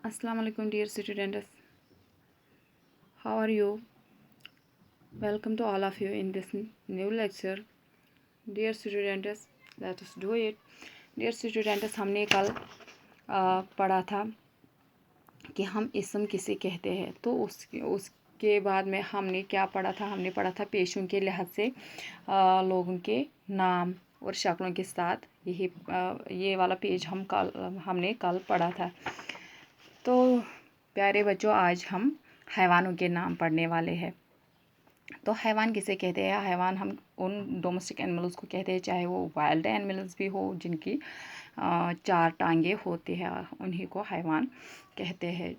Assalamu alaikum dear students. How are you? Welcome to all of you in this new lecture. Dear students, let us do it. Dear students, हमने कल पढ़ा था कि हम इसम किसे कहते हैं। तो उसके बाद में हमने क्या पढ़ा था। हमने पढ़ा था पेशों के लिहाज से लोगों के नाम और शक्लों के साथ। ये वाला पेज हमने कल पढ़ा था। तो प्यारे बच्चों, आज हम हैवानों के नाम पढ़ने वाले हैं। तो हैवान किसे कहते हैं। हैवान हम उन डोमेस्टिक एनिमल्स को कहते हैं, चाहे वो वाइल्ड एनिमल्स भी हो जिनकी 4 टांगे होती हैं, उन्हीं को हैवान कहते हैं।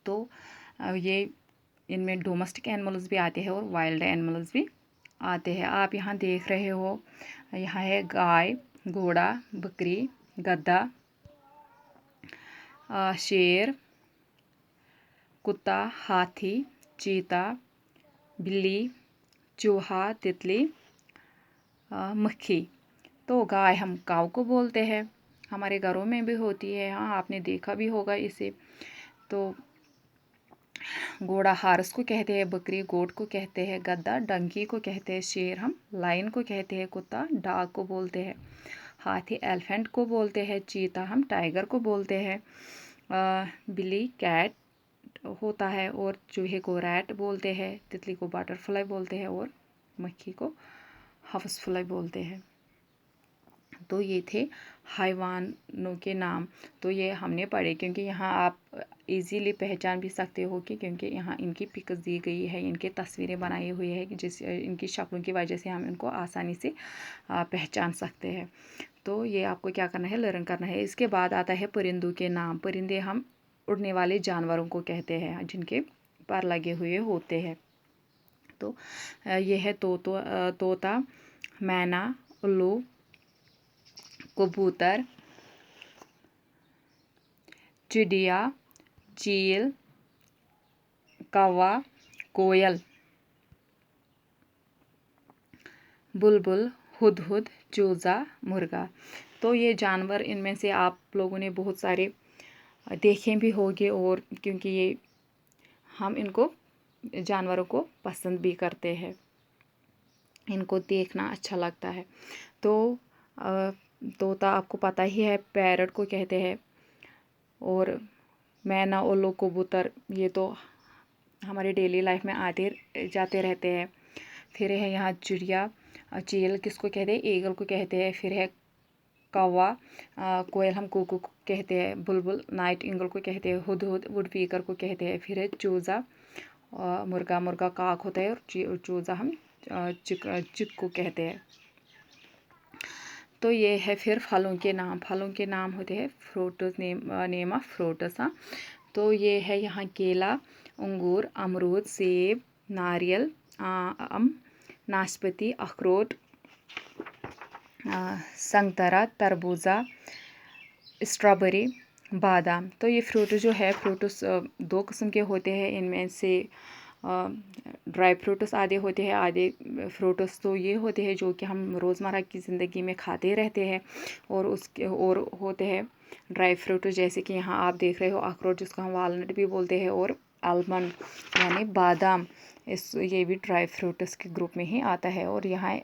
तो ये इनमें डोमेस्टिक एनिमल्स भी आते हैं और वाइल्ड एनिमल्स भी आते हैं। आप यहाँ देख रहे हो, यहाँ है गाय, घोड़ा, बकरी, गधा, शेर, कुत्ता, हाथी, चीता, बिल्ली, चूहा, तितली, मक्खी। तो गाय हम काऊ को बोलते हैं, हमारे घरों में भी होती है। हाँ, आपने देखा भी होगा इसे। तो घोड़ा हार्स को कहते हैं, बकरी गोट को कहते हैं, गधा डंकी को कहते हैं, शेर हम लायन को कहते हैं, कुत्ता डॉग को बोलते हैं, हाथी एलिफेंट को बोलते हैं, चीता हम टाइगर को बोलते हैं, बिल्ली कैट होता है, और चूहे को रैट बोलते हैं, तितली को बटरफ्लाई बोलते हैं, और मक्खी को हाउसफ्लाई बोलते हैं। तो ये थे हैवानों के नाम। तो ये हमने पढ़े, क्योंकि यहाँ आप इजीली पहचान भी सकते हो कि क्योंकि यहाँ इनकी पिक्स दी गई है, इनके तस्वीरें बनाई हुई है, कि जिस इनकी शक्लों की वजह से हम इनको आसानी से पहचान सकते हैं। तो ये आपको क्या करना है, लर्न करना है। इसके बाद आता है परिंदों के नाम। परिंदे हम उड़ने वाले जानवरों को कहते हैं, जिनके पर लगे हुए होते हैं। तो ये है तोता, मैना, उल्लू, कबूतर, चिड़िया, चील, कौवा, कोयल, बुलबुल, हुदहुद, चूज़ा, मुर्गा। तो ये जानवर, इनमें से आप लोगों ने बहुत सारे देखे भी होंगे, और क्योंकि ये हम इनको जानवरों को पसंद भी करते हैं, इनको देखना अच्छा लगता है। तो तोता आपको पता ही है, पैरट को कहते हैं, और मैना, उल्लू, कबूतर, ये तो हमारे डेली लाइफ में आते जाते रहते हैं। फिर है यहाँ चिड़िया, चील किसको कहते हैं, ईगल को कहते हैं। फिर है कौवा, कोयल हम कुकू को कहते हैं, बुलबुल नाइट इंगल को कहते हैं, हुदहुद वुड पीकर को कहते हैं। फिर है चूज़ा, मुर्गा काक होता है, और चूज़ा हम चिक को कहते हैं। तो ये है फिर फलों के नाम। फलों के नाम होते हैं फ्रूट्स, नेम ऑफ फ्रूट्स। हाँ, तो ये है यहाँ केला, अंगूर, अमरूद, सेब, नारियल, आम, नाशपाती, अखरोट, संतरा, तरबूजा, स्ट्रॉबेरी, बादाम। तो ये फ्रूट जो है, फ्रूट्स 2 किस्म के होते हैं। इनमें से ड्राई फ्रूट्स आधे होते हैं, आधे फ्रूट्स तो ये होते हैं जो कि हम रोज़मर्रा की ज़िंदगी में खाते रहते हैं, और होते हैं ड्राई फ्रूट, जैसे कि यहाँ आप देख रहे हो अखरोट, जिसको हम वालनट भी बोलते हैं, और आलमंड यानी बादाम, ये भी ड्राई फ्रूट्स के ग्रुप में ही आता है। और यहाँ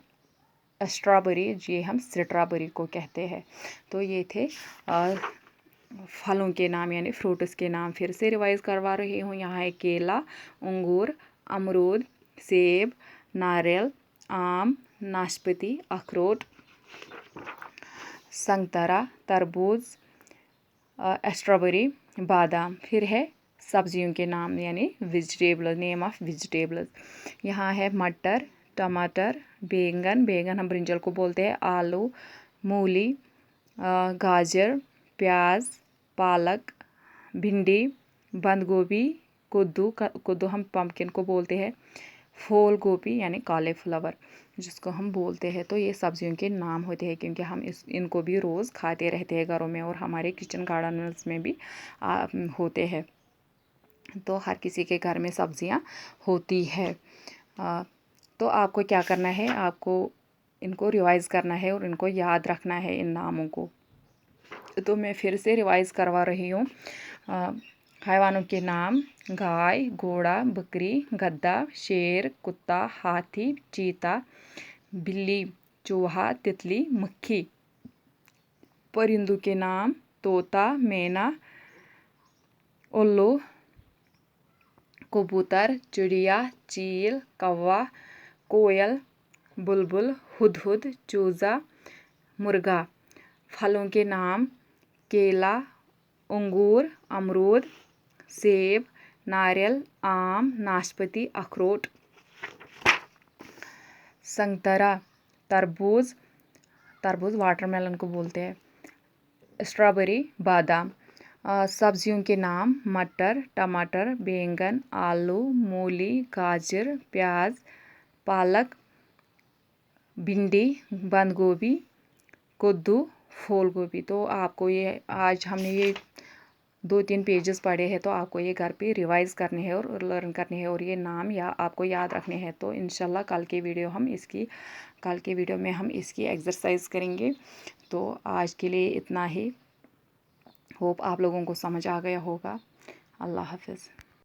स्ट्रॉबेरी, ये हम स्ट्रॉबेरी को कहते हैं। तो ये थे फलों के नाम यानी फ्रूट्स के नाम। फिर से रिवाइज करवा रही हूँ। यहाँ है केला, अंगूर, अमरूद, सेब, नारियल, आम, नाशपाती, अखरोट, संतरा, तरबूज, स्ट्रॉबेरी, बादाम। फिर है सब्जियों के नाम यानी वेजिटेबल, नेम ऑफ वेजिटेबल्स। यहाँ है मटर, टमाटर, बैंगन हम ब्रिंजल को बोलते हैं, आलू, मूली, गाजर, प्याज, पालक, भिंडी, बंद गोभी, कद्दू हम पम्पकिन को बोलते हैं, फूल गोभी यानी कॉलीफ्लावर जिसको हम बोलते हैं। तो ये सब्जियों के नाम होते हैं, क्योंकि हम इनको भी रोज़ खाते रहते हैं घरों में, और हमारे किचन गार्डन्स में भी होते हैं। तो हर किसी के घर में सब्जियां होती है। तो आपको क्या करना है, आपको इनको रिवाइज़ करना है और इनको याद रखना है, इन नामों को। तो मैं फिर से रिवाइज़ करवा रही हूँ। हैवानों के नाम: गाय, घोड़ा, बकरी, गधा, शेर, कुत्ता, हाथी, चीता, बिल्ली, चूहा, तितली, मक्खी। परिंदों के नाम: तोता, मैना, उल्लू, कबूतर, चिड़िया, चील, कौवा, कोयल, बुलबुल, हुदहुद, चूजा, मुर्गा। फलों के नाम: केला, अंगूर, अमरूद, सेब, नारियल, आम, नाशपाती, अखरोट। संतरा, तरबूज, तरबूज वाटरमेलन को बोलते हैं, स्ट्रॉबेरी, बादाम। सब्जियों के नाम: मटर, टमाटर, बैंगन, आलू, मूली, गाजर, प्याज, पालक, भिंडी, बंद गोभी, कद्दू, फूल गोभी। तो आपको ये आज हमने ये 2-3 पेजेस पढ़े हैं, तो आपको ये घर पे रिवाइज करने हैं और लर्न करने हैं और ये नाम या आपको याद रखने हैं। तो इंशाल्लाह कल के वीडियो में हम इसकी एक्सरसाइज करेंगे। तो आज के लिए इतना ही। होप आप लोगों को समझ आ गया होगा। अल्लाह हाफिज़।